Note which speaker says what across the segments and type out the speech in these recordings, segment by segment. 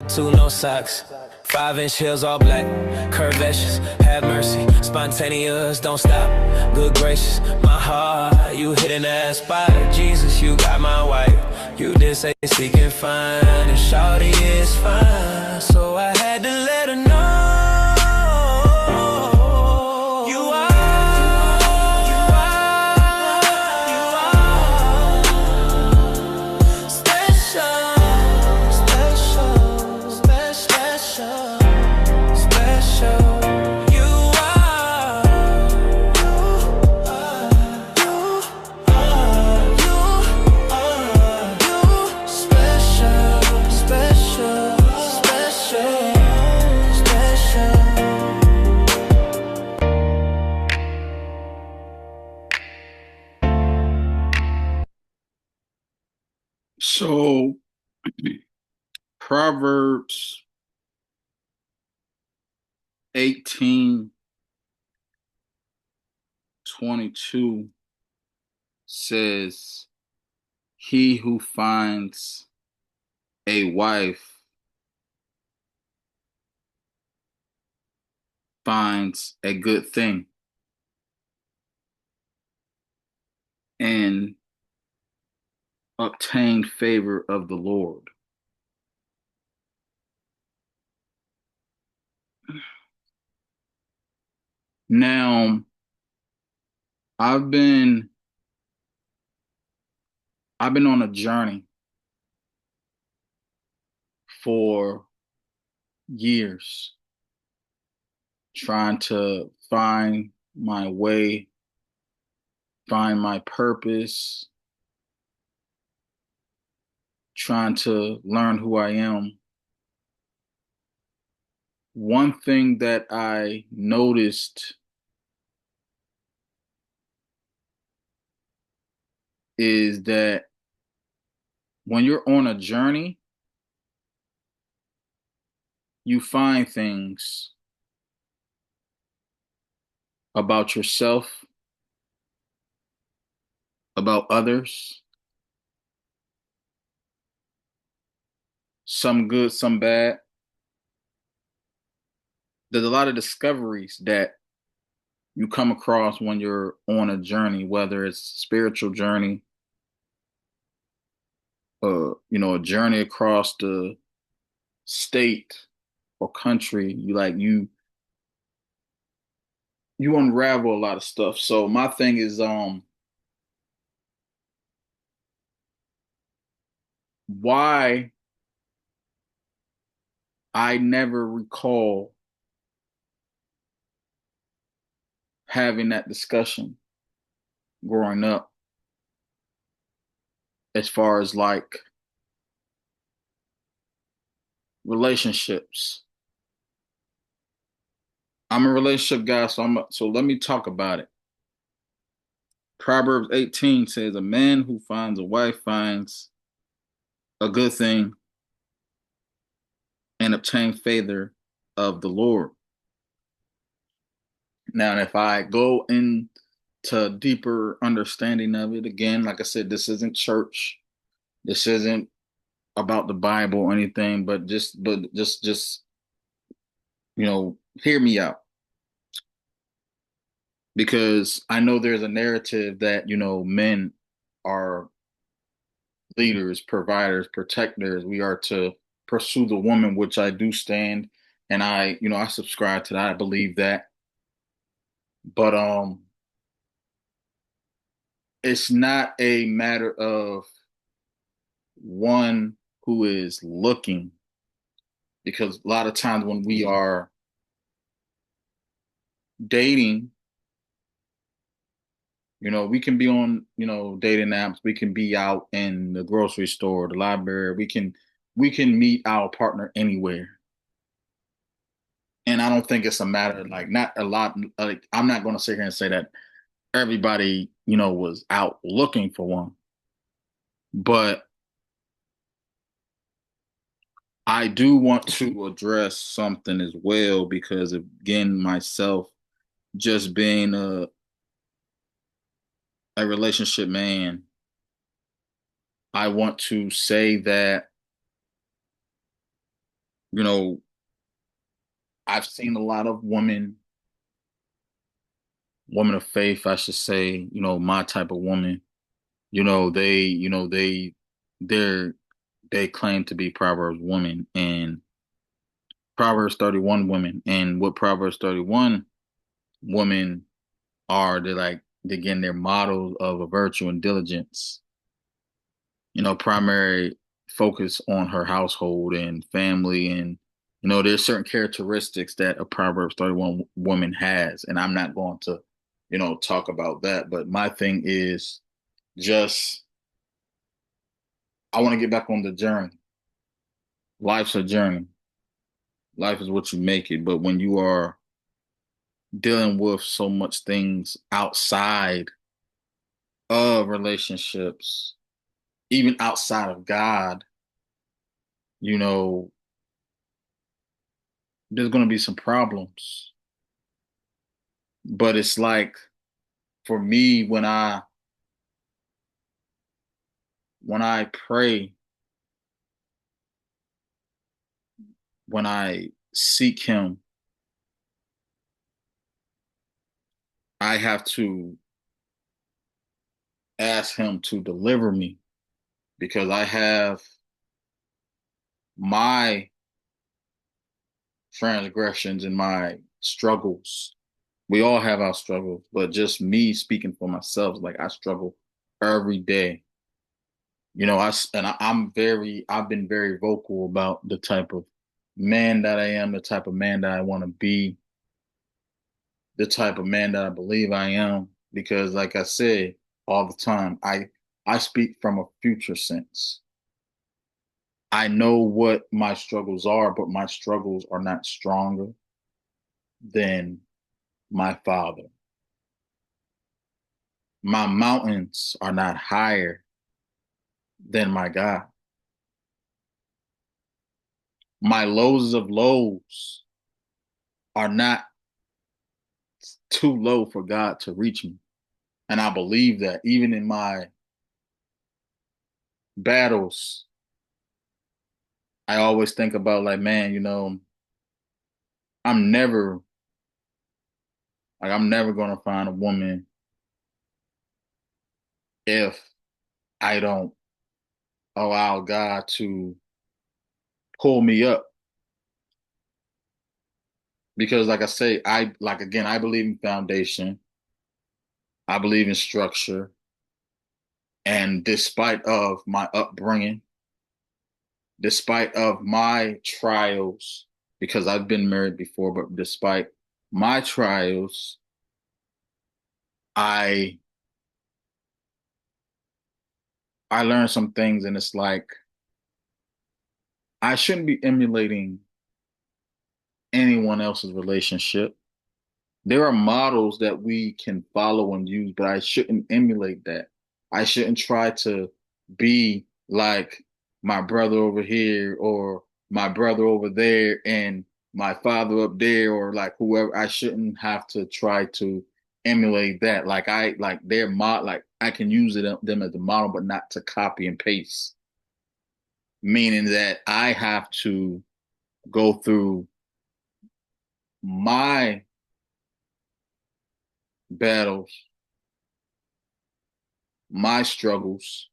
Speaker 1: Two, no socks. 5-inch heels, all black. Curvaceous, have mercy. Spontaneous, don't stop. Good gracious, my heart. You hitting that spot. Jesus, you got my wife. You did say seek and find. And shawty is fine. So I had to let her know. You are.
Speaker 2: So Proverbs 18:22 says, he who finds a wife finds a good thing and obtain favor of the Lord. Now, I've been on a journey for years trying to find my way, find my purpose, trying to learn who I am. One thing that I noticed is that when you're on a journey, you find things about yourself, about others, some good, some bad. There's a lot of discoveries that you come across when you're on a journey, whether it's a spiritual journey, a journey across the state or country. You unravel a lot of stuff. So my thing is why I never recall having that discussion growing up as far as like relationships. I'm a relationship guy, so let me talk about it. Proverbs 18 says, a man who finds a wife finds a good thing and obtain favor of the Lord. Now, if I go into deeper understanding of it, again, like I said, this isn't church. This isn't about the Bible or anything, but just hear me out. Because I know there's a narrative that, men are leaders, providers, protectors. We are to pursue the woman, which I do stand, and I subscribe to that. I believe that. But it's not a matter of one who is looking, because a lot of times when we are dating, we can be on, dating apps, we can be out in the grocery store, the library, we can meet our partner anywhere. And I don't think it's a matter of like not a lot, like I'm not going to sit here and say that everybody, was out looking for one. But I do want to address something as well, because again, myself just being a relationship man, I want to say that You know, I've seen a lot of women of faith, I should say, my type of woman, they're they claim to be Proverbs women and Proverbs 31 women. And what Proverbs 31 women are, again, they're models of a virtue and diligence, primary focus on her household and family. And, there's certain characteristics that a Proverbs 31 woman has. And I'm not going to, talk about that. But my thing is just, I want to get back on the journey. Life's a journey. Life is what you make it. But when you are dealing with so much things outside of relationships, even outside of God, you know, there's going to be some problems. But it's like, for me, when I pray, when I seek him, I have to ask him to deliver me because I have my transgressions and my struggles. We all have our struggles, but just me speaking for myself, like I struggle every day. I've been very vocal about the type of man that I am, the type of man that I want to be, the type of man that I believe I am, because like I say all the time, I speak from a future sense. I know what my struggles are, but my struggles are not stronger than my father. My mountains are not higher than my God. My lows of lows are not too low for God to reach me. And I believe that even in my battles, I always think about like, man, I'm never I'm never gonna find a woman if I don't allow God to pull me up. Because like I say, I believe in foundation. I believe in structure. And despite of my upbringing, despite of my trials, because I've been married before, but despite my trials, I I learned some things, and it's like I shouldn't be emulating anyone else's relationship. There are models that we can follow and use, but I shouldn't emulate that. I shouldn't try to be like my brother over here or my brother over there and my father up there or like whoever. I shouldn't have to try to emulate that. Like their mod, like I can use them as a model, but not to copy and paste. Meaning that I have to go through my battles, my struggles,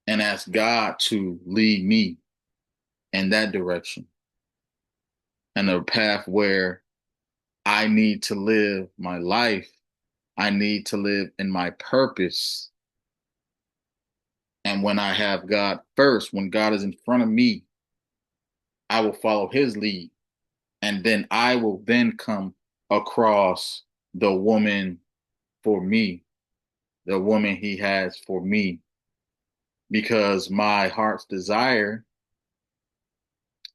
Speaker 2: and ask God to lead me in that direction and the path where I need to live my life. I need to live in my purpose. And when I have God first, when God is in front of me, I will follow his lead. And then I will then come across the woman for me, the woman he has for me. Because my heart's desire,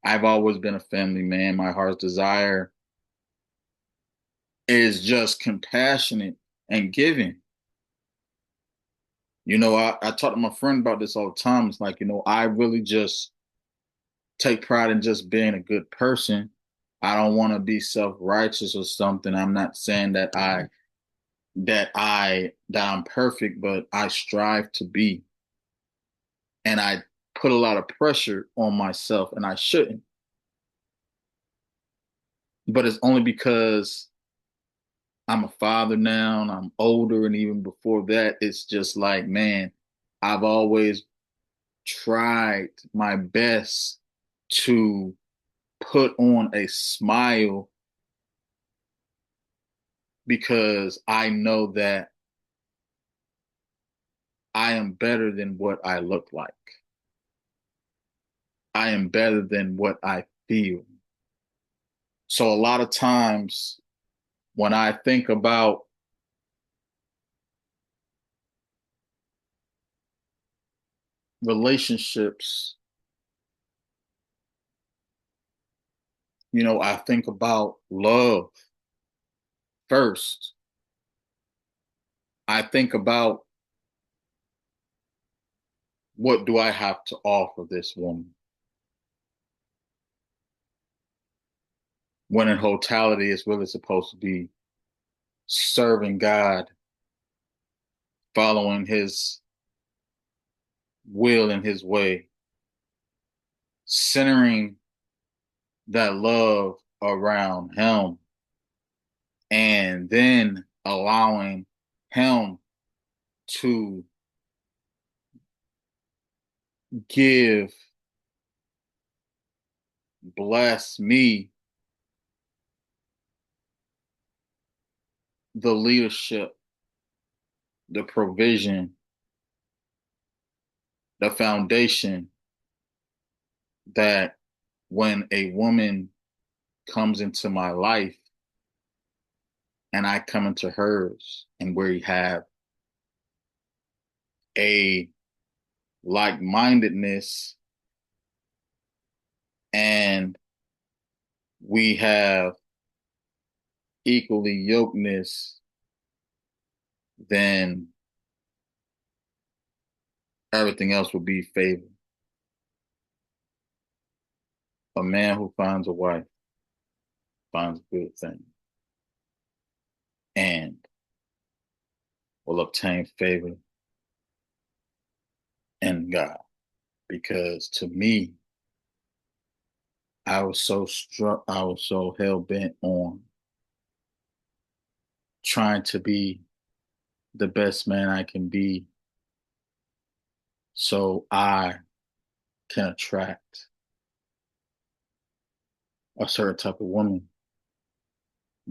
Speaker 2: I've always been a family man. My heart's desire is just compassionate and giving. I talk to my friend about this all the time. It's like, I really just take pride in just being a good person. I don't want to be self-righteous or something. I'm not saying that I'm perfect, but I strive to be. And put a lot of pressure on myself, and I shouldn't. But it's only because I'm a father now and I'm older. And even before that, it's just like, man, I've always tried my best to put on a smile because I know that I am better than what I look like. I am better than what I feel. So a lot of times when I think about relationships, I think about love first. I think about what do I have to offer this woman? When in totality, it's really supposed to be serving God, following his will and his way, centering that love around him, and then allowing him to give, bless me the leadership, the provision, the foundation that when a woman comes into my life and I come into hers and we have a like-mindedness and we have equally yokedness, then everything else will be favored. A man who finds a wife finds a good thing and will obtain favor in God. Because to me, I was so struck, I was so hell bent on trying to be the best man I can be so I can attract a certain type of woman.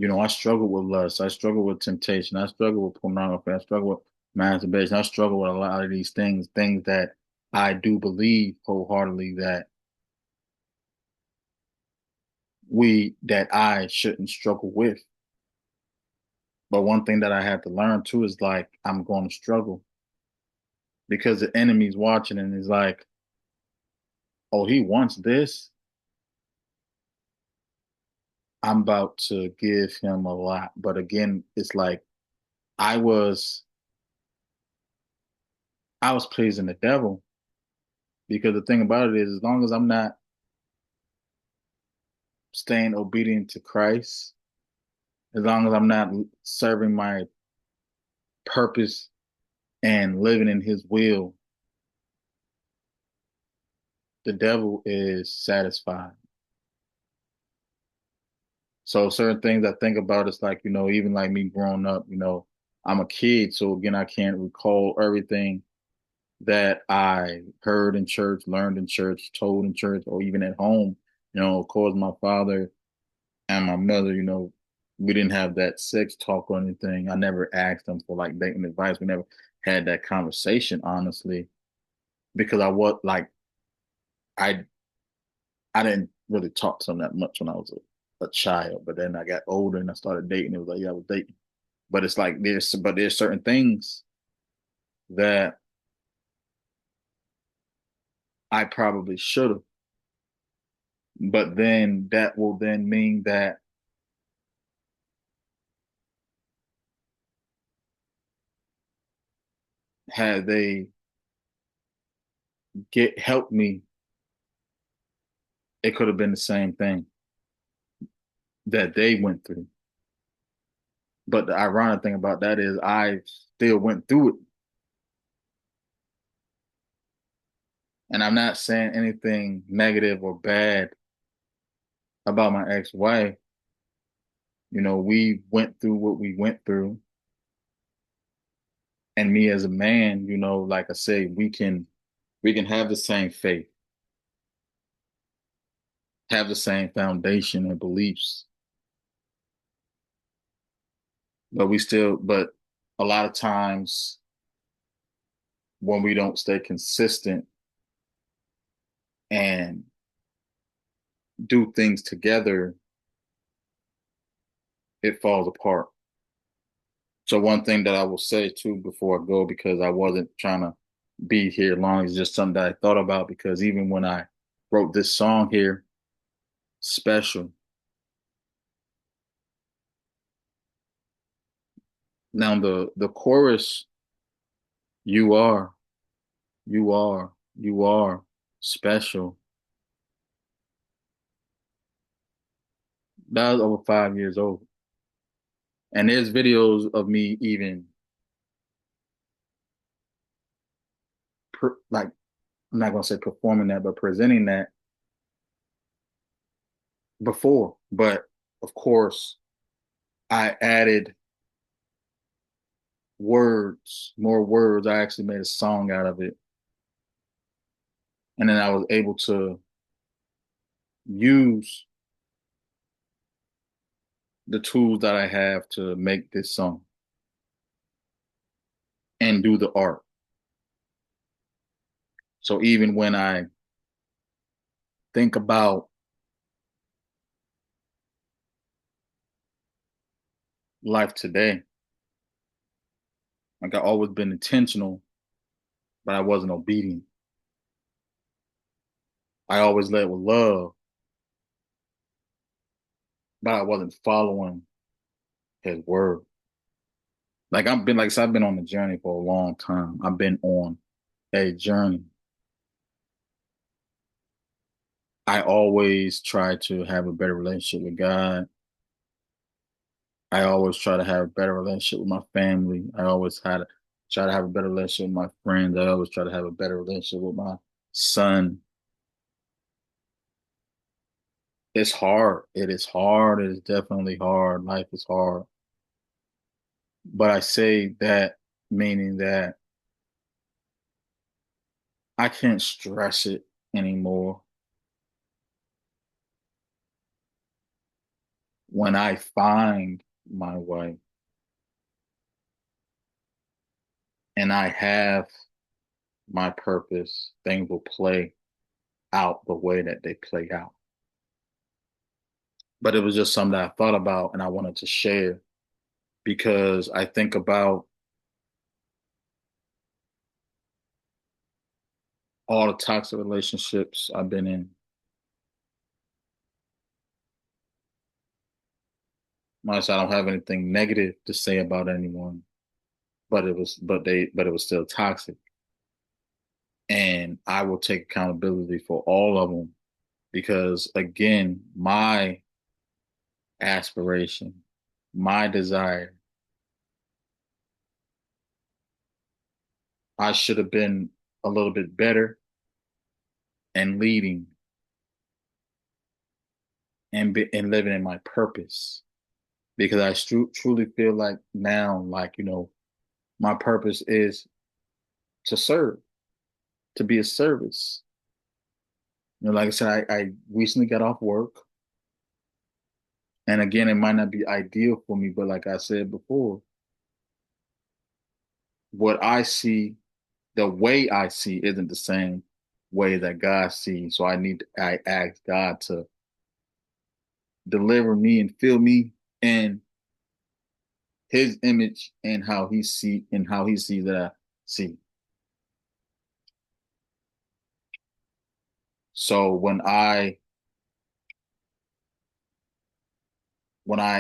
Speaker 2: I struggle with lust, I struggle with temptation, I struggle with pornography, I struggle with masturbation, I struggle with a lot of these things that I do believe wholeheartedly that I shouldn't struggle with. But one thing that I had to learn too is like I'm going to struggle because the enemy's watching and is like, oh, he wants this. I'm about to give him a lot. But again, it's like I was I was pleasing the devil because the thing about it is as long as I'm not staying obedient to Christ, as long as I'm not serving my purpose and living in his will, the devil is satisfied. So certain things I think about is like, even like me growing up, I'm a kid. So again, I can't recall everything that I heard in church, learned in church, told in church, or even at home. Of course, my father and my mother, we didn't have that sex talk or anything. I never asked them for like dating advice. We never had that conversation, honestly, because I was like, I I didn't really talk to them that much when I was a child. But then I got older and I started dating. It was like, yeah, I was dating. But it's like there's certain things that I probably should have. But then that will then mean that had they get help me, it could have been the same thing that they went through. But the ironic thing about that is I still went through it. And I'm not saying anything negative or bad about my ex-wife. You know, we went through what we went through. And me as a man, you know, like I say, we can have the same faith, have the same foundation and beliefs, but a lot of times when we don't stay consistent and do things together, it falls apart. So one thing that I will say too before I go, because I wasn't trying to be here long, it's just something that I thought about because even when I wrote this song here, Special, now the chorus, you are, you are special. That was over 5 years old. And there's videos of me even like I'm not gonna say performing that, but presenting that before. But of course, I added words, more words. I actually made a song out of it. And then I was able to use the tools that I have to make this song and do the art. So even when I think about life today, like I always been intentional, but I wasn't obedient. I always led with love, but I wasn't following his word. Like I said, I've been on the journey for a long time. I've been on a journey. I always try to have a better relationship with God. I always try to have a better relationship with my family. I always had to try to have a better relationship with my friends. I always try to have a better relationship with my son. It's hard. It is hard. It is definitely hard. Life is hard. But I say that meaning that I can't stress it anymore. When I find my wife and I have my purpose, things will play out the way that they play out. But it was just something that I thought about and I wanted to share because I think about all the toxic relationships I've been in. Honestly, I don't have anything negative to say about anyone, but it was still toxic. And I will take accountability for all of them because again, my aspiration, my desire, I should have been a little bit better and leading and living in my purpose because I truly feel like now, like, you know, my purpose is to serve, to be a service. You know, like I said, I recently got off work. And again, it might not be ideal for me, but like I said before, what I see, the way I see isn't the same way that God sees. So I ask God to deliver me and fill me in his image and how he sees that I see. So when I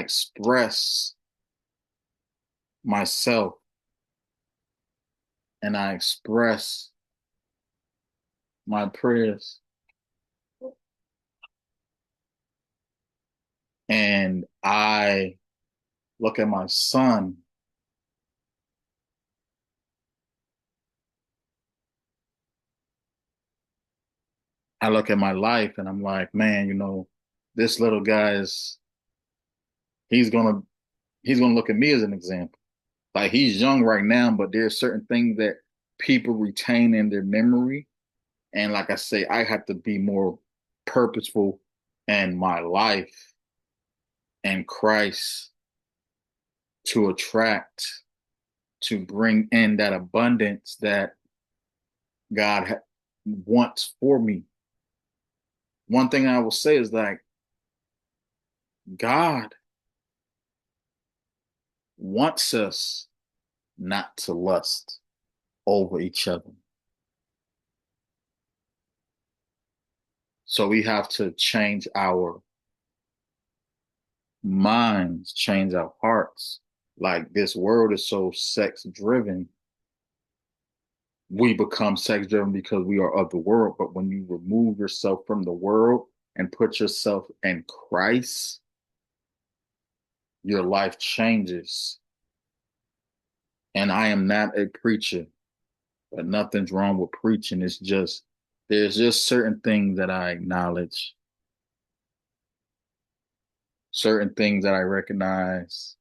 Speaker 2: express myself and I express my prayers and I look at my son I look at my life and I'm like, man, this little guy he's gonna he's gonna look at me as an example. Like he's young right now, but there's certain things that people retain in their memory. And like I say, I have to be more purposeful in my life and Christ to attract, to bring in that abundance that wants for me. One thing I will say is like God wants us not to lust over each other. So we have to change our minds, change our hearts. Like this world is so sex driven. We become sex driven because we are of the world. But when you remove yourself from the world and put yourself in Christ, your life changes. And I am not a preacher, but nothing's wrong with preaching. There's just certain things that I acknowledge, certain things that I recognize.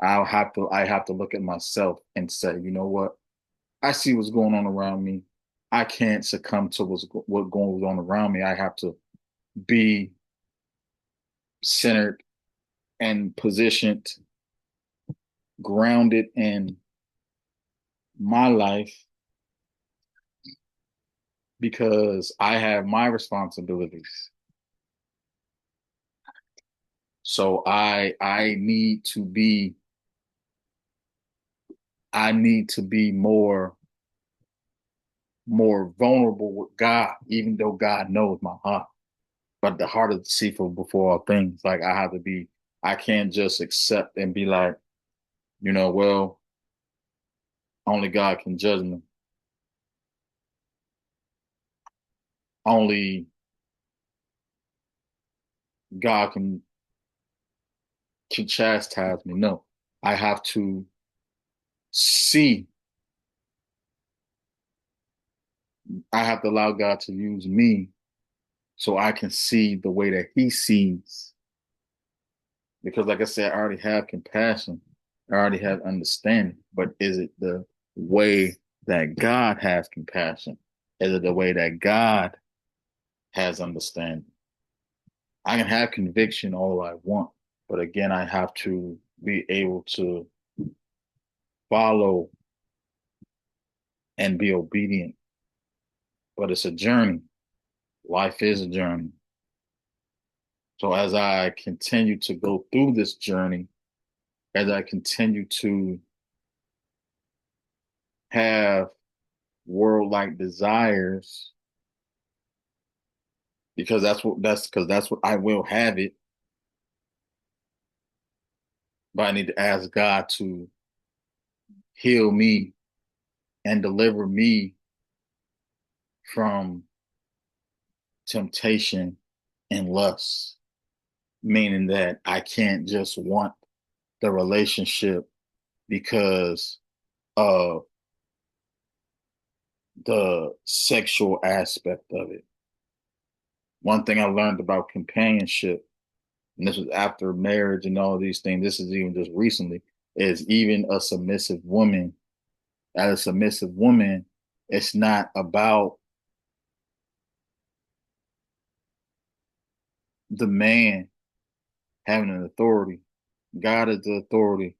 Speaker 2: I have to look at myself and say, you know what? I see what's going on around me. I can't succumb to what goes on around me. I have to be centered and positioned, grounded in my life because I have my responsibilities. So I need to be more vulnerable with God, even though God knows my heart. But the heart is deceitful before all things. Like I can't just accept and be like, well, only God can judge me. Only God can chastise me. No, I have to see. I have to allow God to use me so I can see the way that He sees. Because, like I said, I already have compassion. I already have understanding. But is it the way that God has compassion? Is it the way that God has understanding? I can have conviction all I want, but again, I have to be able to follow and be obedient. But it's a journey. Life is a journey. So as I continue to go through this journey, as I continue to have world-like desires, because that's what I will have it. But I need to ask God to heal me and deliver me from temptation and lust, meaning that I can't just want the relationship because of the sexual aspect of it. One thing I learned about companionship, and this was after marriage and all of these things, this is even just recently, is even a submissive woman. As a submissive woman, it's not about the man having an authority. God is the authority.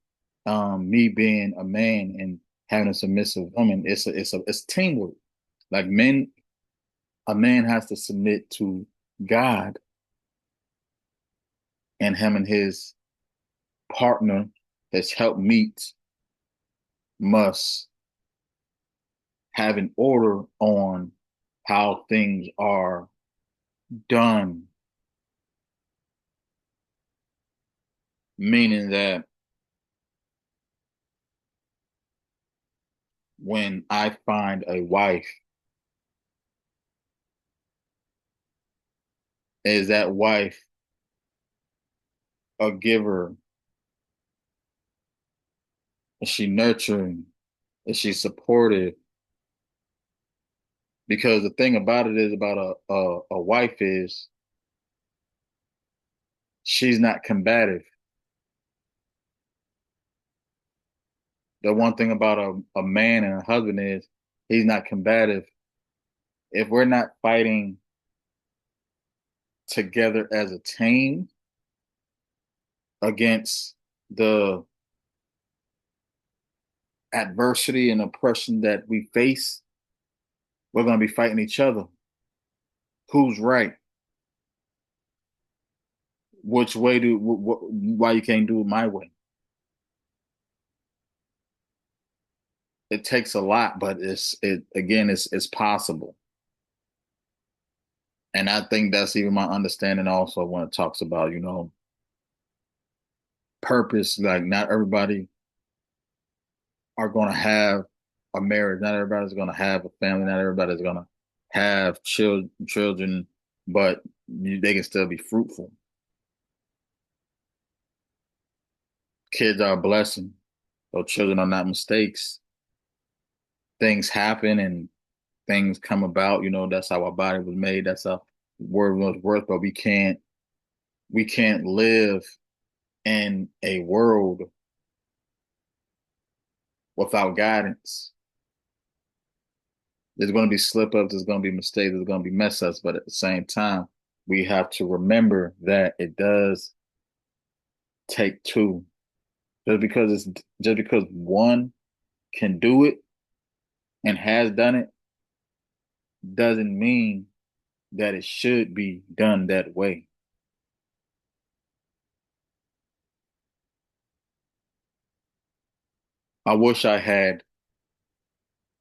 Speaker 2: Me being a man and having a submissive woman, it's teamwork. Like a man has to submit to God, and him and his partner, his helpmeet, must have an order on how things are done. Meaning that when I find a wife, is that wife a giver? Is she nurturing? Is she supportive? Because the thing about it is about a wife is she's not combative. The one thing about a man and a husband is he's not combative. If we're not fighting together as a team against the adversity and oppression that we face, we're going to be fighting each other. Who's right? Which way why you can't do it my way? It takes a lot, but it's possible. And I think that's even my understanding also when it talks about, purpose. Like not everybody are going to have a marriage. Not everybody's going to have a family. Not everybody's going to have children, but they can still be fruitful. Kids are a blessing. So children are not mistakes. Things happen and things come about. That's how our body was made. That's how word was worth. But we can't live in a world without guidance. There's going to be slip ups, there's going to be mistakes, there's going to be mess ups, but at the same time, we have to remember that it does take two. Just because one can do it and has done it doesn't mean that it should be done that way. I wish I had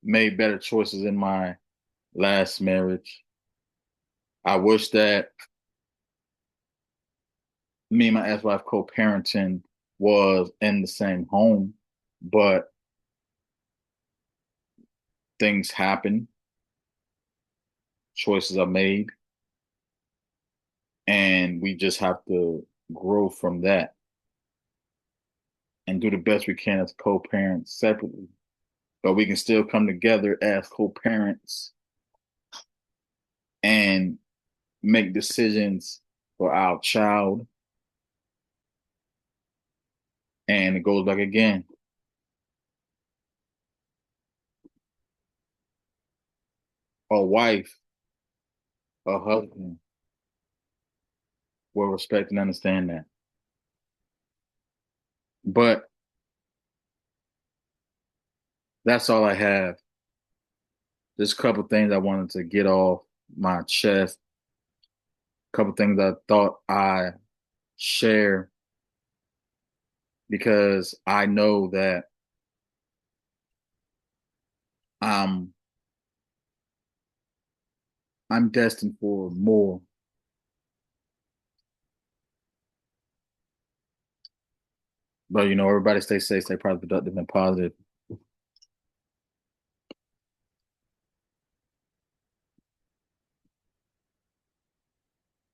Speaker 2: made better choices in my last marriage. I wish that me and my ex-wife co-parenting was in the same home, but things happen, choices are made, and we just have to grow from that and do the best we can as co-parents separately. But we can still come together as co-parents and make decisions for our child. And it goes back again. A wife, a husband will respect and understand that. But that's all I have. There's a couple things I wanted to get off my chest, a couple things I thought I share because I know that I'm I'm destined for more. But everybody stay safe, stay productive and positive.